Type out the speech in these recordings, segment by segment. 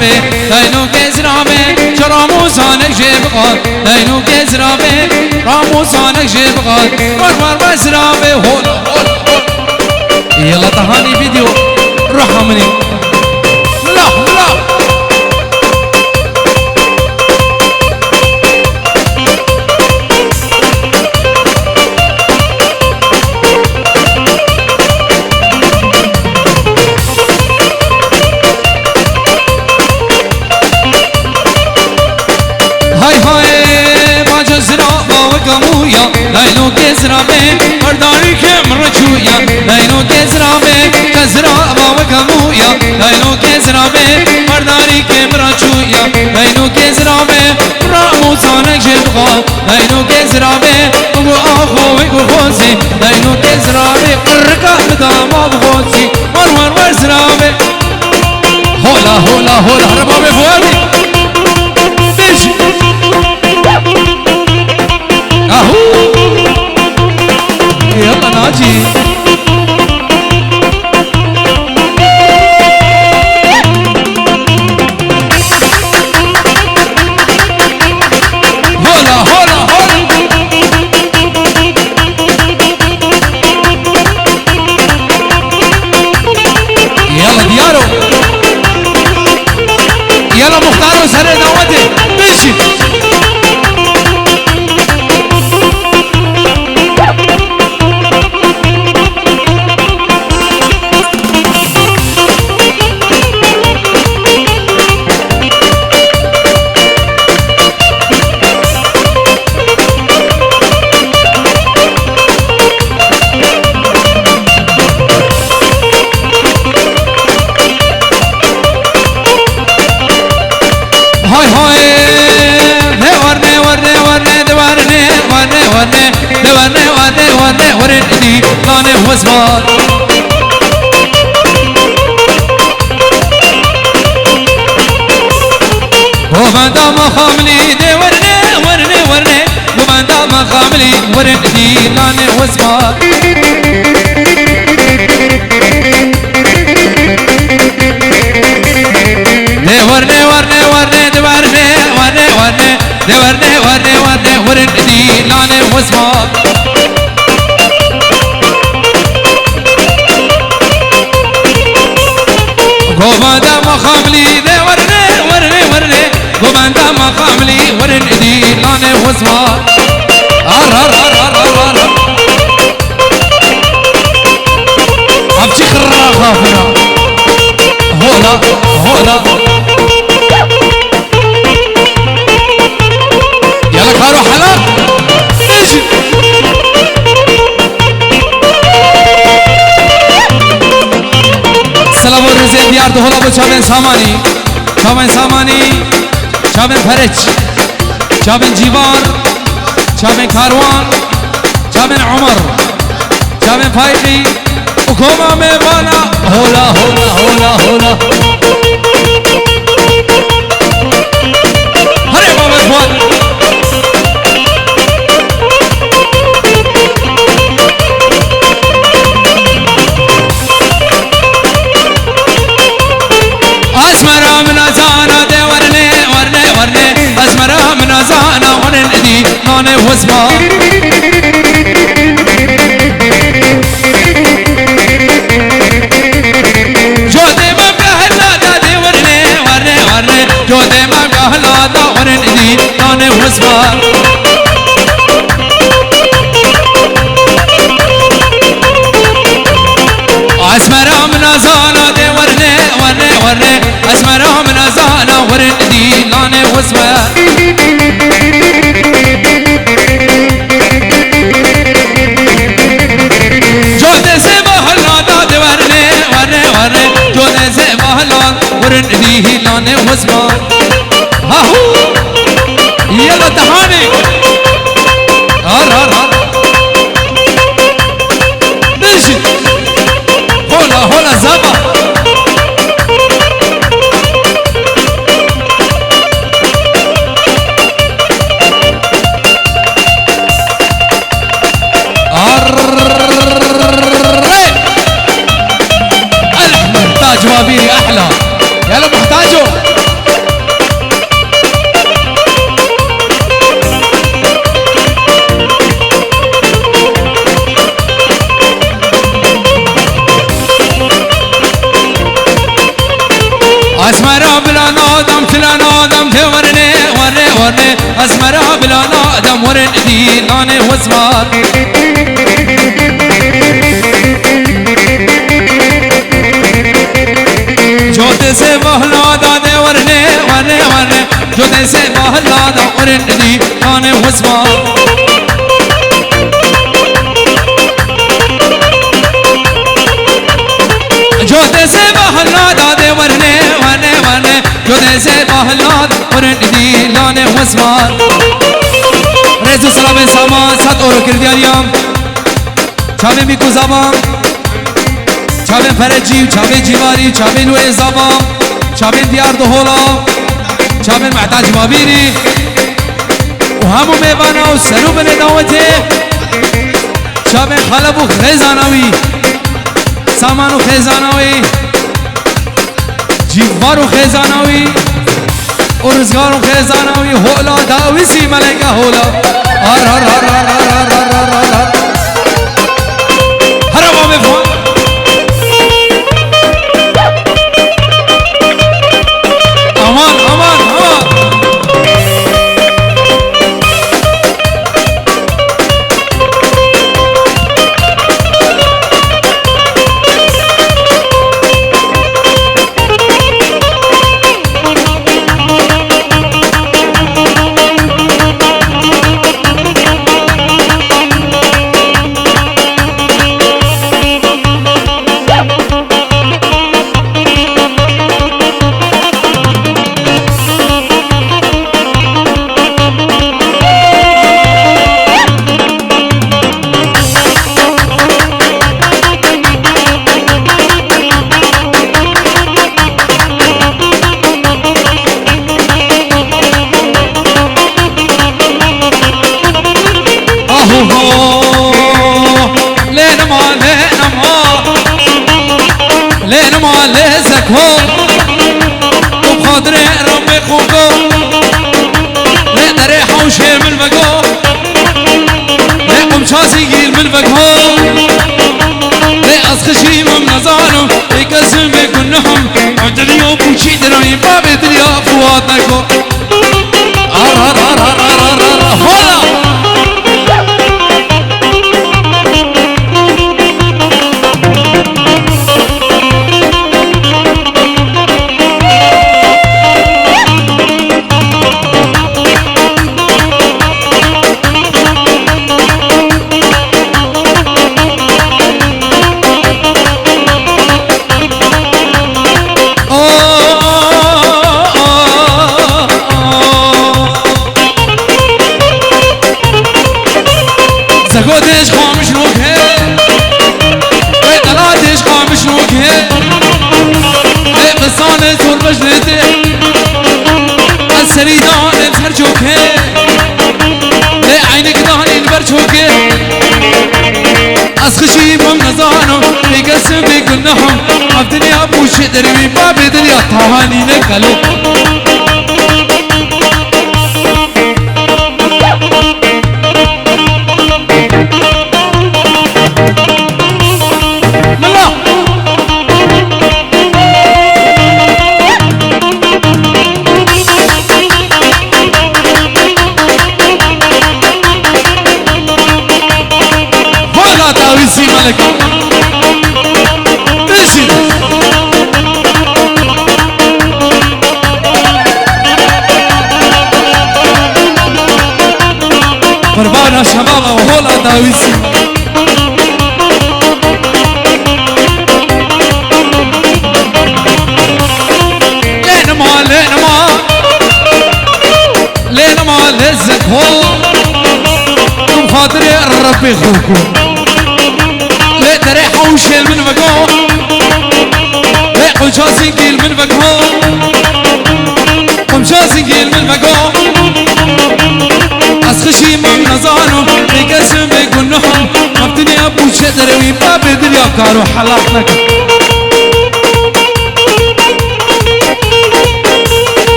زرابه داینو که زرابه چراموزانک جبقان داینو که زرابه راموزانک جبقان ور زرابه هولا هولا يلا تهاني فيديو روح مني لا لا داینو کزرابه برداری که مرچویا داینو کزرابه کزرابا و کمویا داینو کزرابه برداری که مرچویا داینو کزرابه راموزانک جبقا داینو کزرابه و آخو و خوزی داینو کزرابه قرقا بداما بخوزی ور زرابه هولا هولا هولا ربابه فوادی بیشی اهو يلا ناجي هولا هولا هولا يلا ديارو يلا مختارو سر نواته ماشي ورني لاني وزمان وبندا مخاملي دي ورني وبندا مخاملي ورني لاني وزمان دي ورني لاني وزمان وبندا مخاملي دي ورني وبندا مخاملي ورني لاني وزمان أبتي خراخة فيها هولا يلا كارو حلا اجي سلام ورزي ديار هولا بو شابن ساماني شابن فرج شابن جيبار شابن كاروان شابن عمر شابن فايقي وكوما ميبانا هولا هري بابا اخوان اسمرا من ازانا دي ورني اسمرا من ازانا ورني ناني وزمان جودي ما قهلا دورن دي ناني وزمان اسمرا من ازانا دي ورني اسمرا من ازانا ورن دي ناني وزمان جودي زي بهلا دي ورني جودي زي بهلا ورن دي ناني وزمان هاهو يلا تهاني هار نجي هولا زبا المحتاج وابيري احلى يلا محتاجه بلا نادم ورنه ورنه ورنه اسمرا بلا نادم ورن دی نانه وزمار جوت سے بہلا دادے ورنے ورنے ورنے جوت سے بہلا دا ورن دی نانه وزمار جوتے سے بہلا دادے ورنے ورنے ورنے جوتے سے بہلا ورن دی لانے وزمار رزو سلام سامان سات اور کردیانیام چاوے میکو زبان چاوے فرجی چاوے جیواری چاوے نوے زبان چاوے دیار دهولا چاوے محتاج مابیری وهمو میبانا و سرو بنے دعوتے چاوے خلب و خیزانوی سامانو خیزانوی جیوارو خیزانوی ارزگارو خیزانوی هولا داوی سی ملکه هولا هر هر هر هر هر هر هر هر هر هر ما بفهم امان امان امان دروي ما بدنيا تهاني نكلو ملا ولا تاويسي ملك قربانا شبابا وهولا داويسي لين ما لزك هو كم خاطري ربي خوكو لي تريح وشيل من فقو لي قلشاسين قيل من فقو قمشاسين قيل من فقو اسخشي من نزانو بقسم بيقنهم مفتني ابو شدروي باب دنيا كارو حلاقنك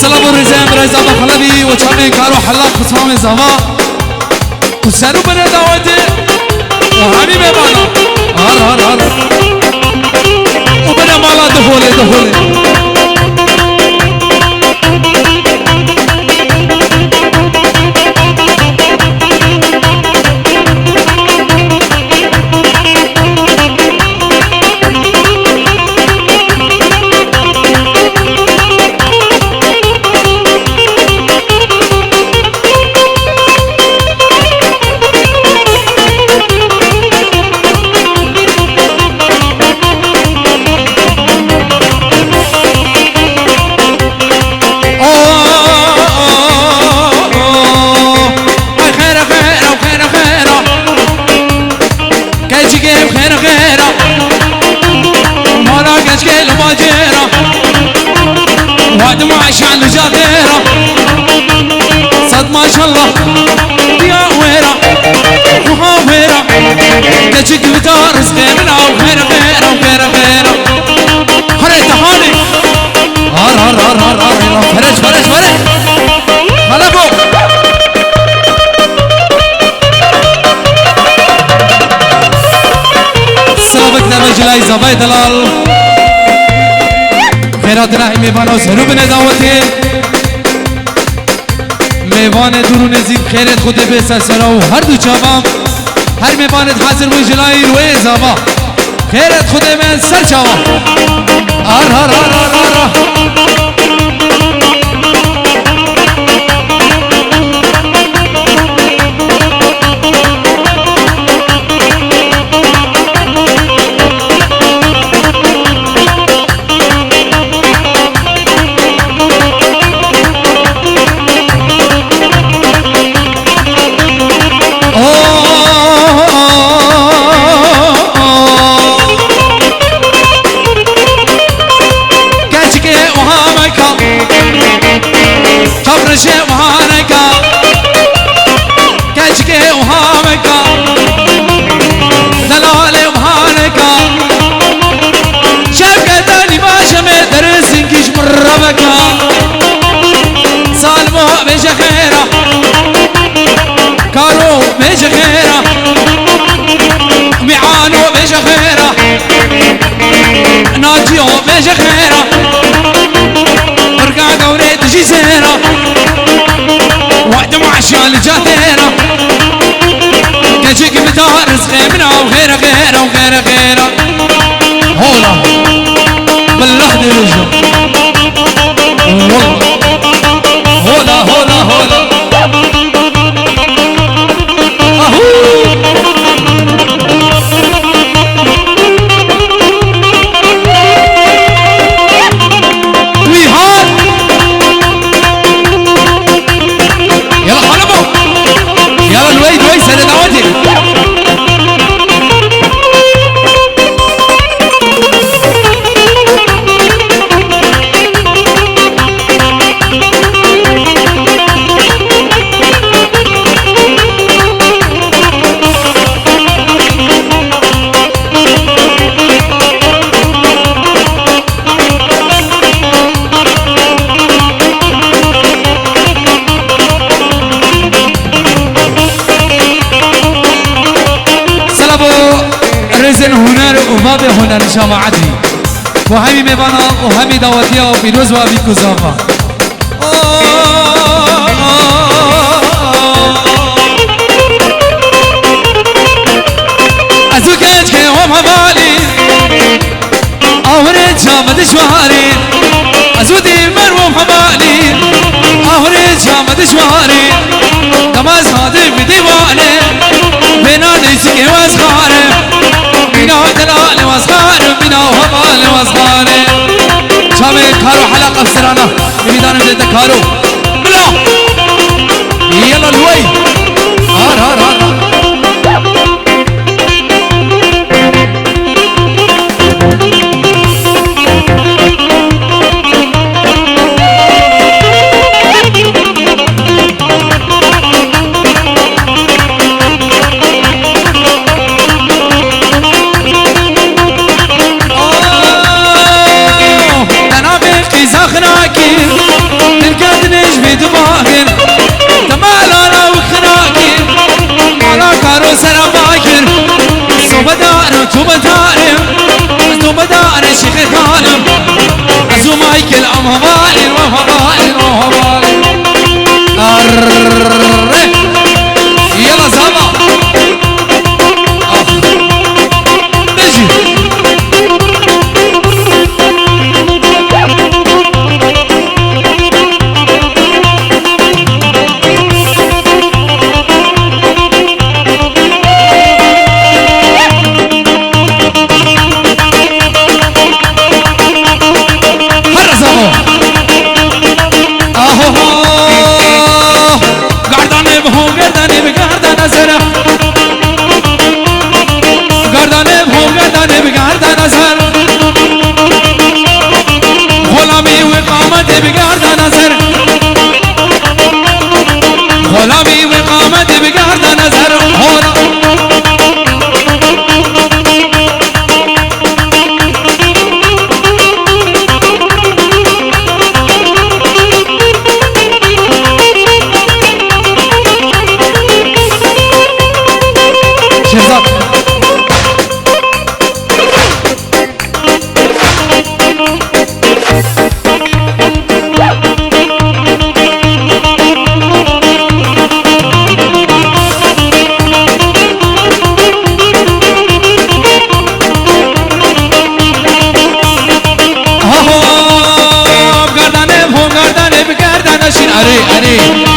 سلام الرزام رزا بخلبي وشامي كارو حلاق بصامي زوا وسارو بنا دعوتي وحبيبي مالا هر وبنا مالا دخولي عشان جاديرة صد ما شاء الله يا ويرة وهاويرة تجيك بدار سخيرنا وغيره هري تهاني هر فرج هلا بو سلامك نبي جلاي زباي دلال خیرات راهی میوانو زرو بنه دعوتی میوان دور و نزدیک خیرت خود به سرسرا و هر دو چاوام هر میوانت حاضر و جلای روی زاوا خیرت خود من سر چاوا آر شيء وهانكا كشكي وهامكا دلالي وهانكا شبكتاني باشا مدرسين كيش مربكا سالمو بيش خيرا كارو بيش خيرا ميعانو بيش خيرا ناجيو بيش خيرا برقا قوري تجي سيرا وقت ما عشان جاتيرا كجيك بدار رزقي وغيره هولا بالله دي رجل والله هولا هنر وباب هنر جماعتي وهمي مبانا وهمي دعوتيا وبيروز وابي كوزافا ازوكاج كي هم همالي اهوري جامد شواري ازودي مروم همالي اهوري جامد شواري نماز هادي بديواني بنا نيسكي واسخاري بنا دلال واسخاري بنا وهبال واسخاري شامي كارو حلقة بسرانا بميدان جدة كارو بلا يلا الوي هار اري اري